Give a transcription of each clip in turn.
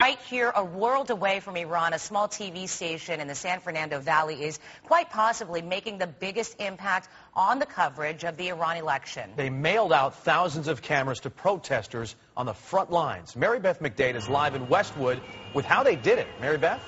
right here, a world away from Iran, a small TV station in the San Fernando Valley is quite possibly making the biggest impact on the coverage of the Iran election. They mailed out thousands of cameras to protesters on the front lines. Mary Beth McDade is live in Westwood with how they did it. Mary Beth?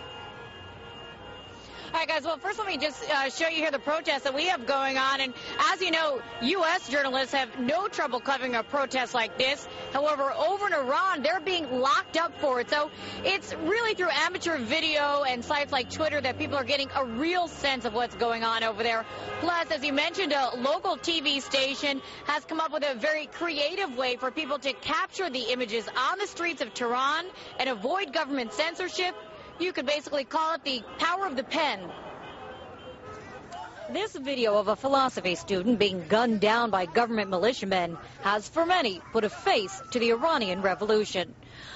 All right, guys, well, first let me just show you here the protests that we have going on. And as you know, U.S. journalists have no trouble covering a protest like this. However, over in Iran, they're being locked up for it. So it's really through amateur video and sites like Twitter that people are getting a real sense of what's going on over there. Plus, as you mentioned, a local TV station has come up with a very creative way for people to capture the images on the streets of Tehran and avoid government censorship. You could basically call it the power of the pen. This video of a philosophy student being gunned down by government militiamen has, for many, put a face to the Iranian revolution.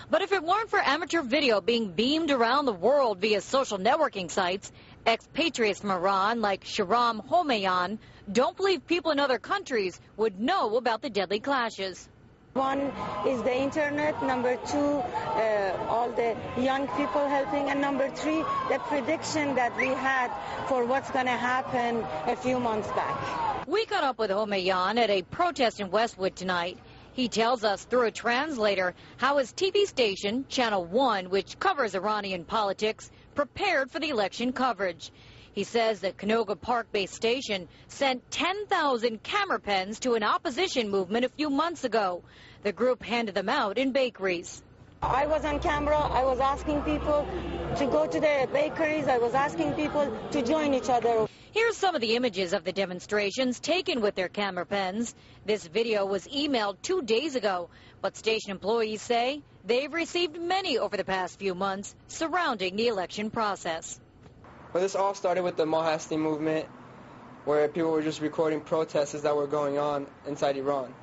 But if it weren't for amateur video being beamed around the world via social networking sites, expatriates from Iran like Shahram Homayan don't believe people in other countries would know about the deadly clashes. One is the internet, number two, all the young people helping, and number three, the prediction that we had for what's going to happen a few months back. We caught up with Homayan at a protest in Westwood tonight. He tells us through a translator how his TV station, Channel 1, which covers Iranian politics, prepared for the election coverage. He says that Canoga Park-based station sent 10,000 camera pens to an opposition movement a few months ago. The group handed them out in bakeries. I was on camera. I was asking people to go to the bakeries. I was asking people to join each other. Here's some of the images of the demonstrations taken with their camera pens. This video was emailed 2 days ago, but station employees say they've received many over the past few months surrounding the election process. Well, this all started with the hastim movement, where people were just recording protests that were going on inside Iran.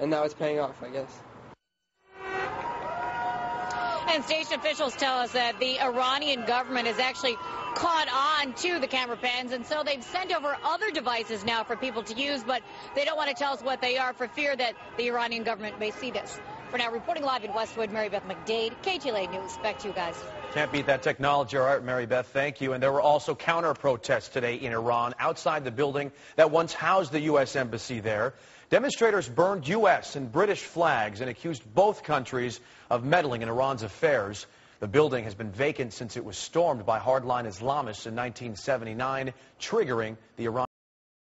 And now it's paying off, I guess. And station officials tell us that the Iranian government has actually caught on to the camera pens, and so they've sent over other devices now for people to use, but they don't want to tell us what they are for fear that the Iranian government may see this. For now, reporting live in Westwood, Mary Beth McDade, KTLA News. Back to you guys. Can't beat that technology. All right, Mary Beth, thank you. And there were also counter-protests today in Iran outside the building that once housed the U.S. embassy there. Demonstrators burned U.S. and British flags and accused both countries of meddling in Iran's affairs. The building has been vacant since it was stormed by hardline Islamists in 1979, triggering the Iran